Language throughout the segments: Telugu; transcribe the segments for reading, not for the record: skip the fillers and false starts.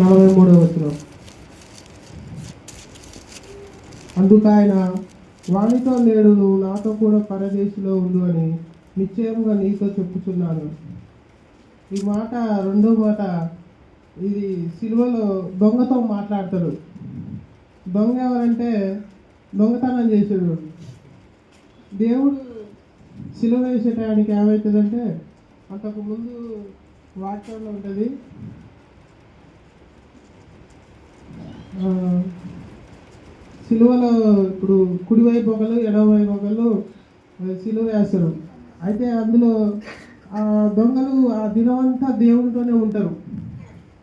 43వ వచనం. అందుకు ఆయన, వానితో నేడు నువ్వు నాతో కూడా పరదేశిలో ఉండు అని నిశ్చయంగా నీతో చెప్పుచున్నాను. ఈ మాట, రెండో మాట, ఇది సిలువలో దొంగతో మాట్లాడతాడు. దొంగ ఎవరంటే దొంగతనం చేసాడు. దేవుడు సిలువ వేసే టయానికి ఏమవుతుందంటే, అంతకుముందు వాక్యంలో ఉంటుంది, సిలువలో ఇప్పుడు కుడివైపు ఒకళ్ళు ఎడమవైపు ఒకళ్ళు సిలువ వేస్తారు. అయితే అందులో దొంగలు ఆ దినమంతా దేవునితోనే ఉంటారు.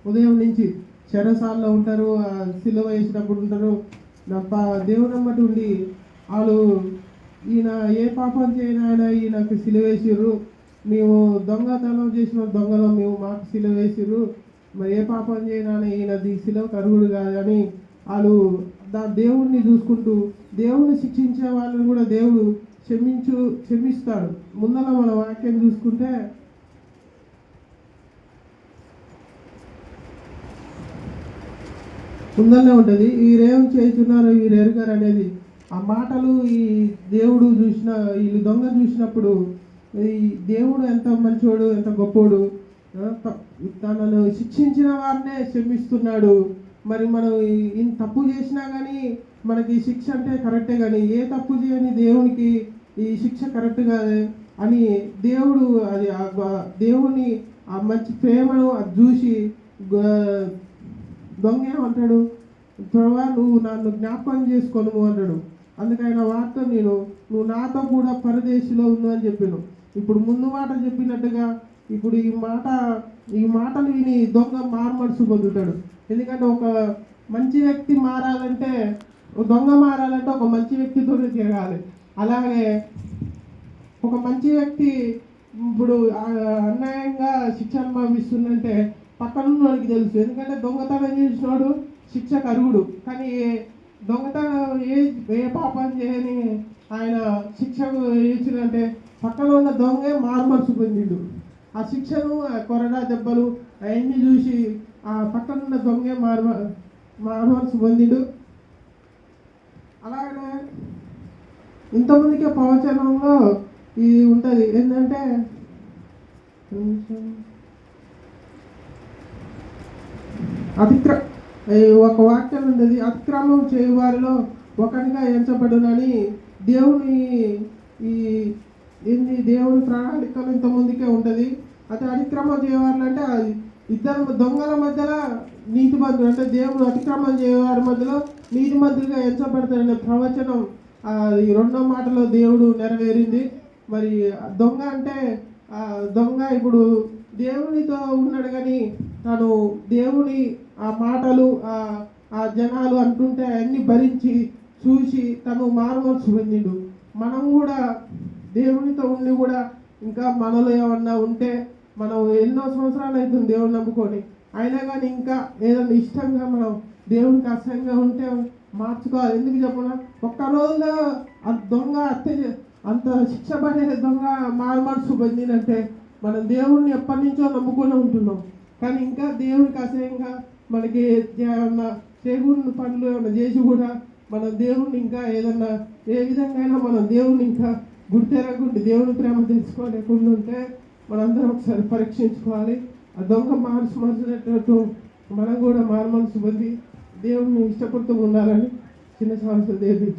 ఉదయం నుంచి చెరసాల్లో ఉంటారు, సిలువ వేసినప్పుడు ఉంటారు. దేవుని అమ్మటి ఉండి వాళ్ళు, ఈయన ఏ పాపం చేయని ఆయన ఈయనకు సిలువ వేసిర్రు, మేము దొంగతనం చేసిన దొంగలో మేము మాకు సిలువ వేసిర్రు, మరి ఏ పాపం చేయని ఆయన ఈయనది సిలువ కరుగుడు కాదని వాళ్ళు దేవుణ్ణి చూసుకుంటూ, దేవుణ్ణి శిక్షించే వాళ్ళని కూడా దేవుడు క్షమిస్తాడు. ముందర మన వాక్యం చూసుకుంటే ముందరనే ఉంటుంది, వీరేం చేస్తున్నారు వీరు ఎరుగారు అనేది. ఆ మాటలు ఈ దేవుడు వీళ్ళు దొంగ చూసినప్పుడు, ఈ దేవుడు ఎంత మంచోడు, ఎంత గొప్పోడు, తనను శిక్షించిన వారినే క్షమిస్తున్నాడు. మరి మనం ఇంత తప్పు చేసినా కానీ మనకి శిక్ష అంటే కరెక్టే, కానీ ఏ తప్పు చేయని దేవునికి ఈ శిక్ష కరెక్ట్ కాదే అని దేవుడు దేవుని ఆ మంచి ప్రేమను అది చూసి దొంగ ఏమంటాడు, త్వరగా నువ్వు నన్ను జ్ఞాపకం చేసుకోను అంటాడు. అందుకైన వార్త నువ్వు నాతో కూడా పరదేశిలో ఉండు అని చెప్పాను. ఇప్పుడు ముందు మాట చెప్పినట్టుగా ఇప్పుడు ఈ మాటలు విని దొంగ మారుమనసు పొందుతాడు. ఎందుకంటే ఒక మంచి వ్యక్తి మారాలంటే, దొంగ మారాలంటే ఒక మంచి వ్యక్తితోనే తిరగాలి. అలాగే ఒక మంచి వ్యక్తి ఇప్పుడు అన్యాయంగా శిక్ష అనుభవిస్తుందంటే పక్కనున్నోడికి తెలుసు. ఎందుకంటే దొంగతనం చేసినోడు శిక్షకు అర్హుడు, కానీ దొంగతనం ఏ పాపం చేయని ఆయన శిక్షకు ఇచ్చినంటే పక్కన ఉన్న దొంగే మారుమనసు పొందిండు. ఆ శిక్షను, కొరడా దెబ్బలు అవన్నీ చూసి ఆ పక్కనున్న దొంగే మారుమనసు పొందిండు. అలాగే ఇంతమందికే ప్రవచనంలో ఇది ఉంటుంది, ఏంటంటే ఒక వాక్యం ఉంటుంది, అతిక్రమం చేయవారిలో ఒకటిగా ఎంచబడునని. దేవుని ప్రణాళికలు ఇంతమందికే ఉంటుంది. అయితే అతిక్రమం చేయవారు అంటే ఇద్దరు దొంగల మధ్యలో నీతిమంతులు, అంటే దేవుడు అతిక్రమం చేయవారి మధ్యలో నీతిమంతులుగా ఎంచబడతాడనే ప్రవచనం ఈ రెండో మాటలో దేవుడు నెరవేరింది. మరి దొంగ అంటే దొంగ ఇప్పుడు దేవునితో ఉన్నాడు, కానీ తను దేవుని ఆ మాటలు ఆ జనాలు అంటుంటే అన్నీ భరించి చూసి తను మారుమనసు పొందిండు. మనం కూడా దేవునితో ఉండి కూడా ఇంకా మనలో ఏమన్నా ఉంటే, మనం ఎన్నో సంవత్సరాలు అవుతుంది దేవుని నమ్ముకొని, అయినా కానీ ఇంకా ఏదైనా ఇష్టంగా మనం దేవునికి అసహ్యంగా ఉంటే మార్చుకోవాలి. ఎందుకు చెప్పిన ఒక్క రోజులో దొంగ అంత శిక్ష పడే దొంగ మారుమనసు పొందినంటే మనం దేవుణ్ణి ఎప్పటి నుంచో నమ్ముకొని ఉంటున్నాం, కానీ ఇంకా దేవునికి అసహ్యంగా మనకి ఏమన్నా చేయకూడని పనులు ఏమన్నా చేసి కూడా మనం దేవుణ్ణి ఇంకా ఏదన్నా ఏ విధంగా అయినా మనం దేవుణ్ణి ఇంకా గుర్తెరగకుండా దేవుని ప్రేమ తెలుసుకోలేకుండా ఉంటే మనందరం ఒకసారి పరీక్షించుకోవాలి. ఆ దొంగ మార్చినట్టు మనం కూడా మారుమనసు పొంది దేవుణ్ణి ఇష్టపడుతూ ఉండాలని చిన్న సమస్య దేవుడు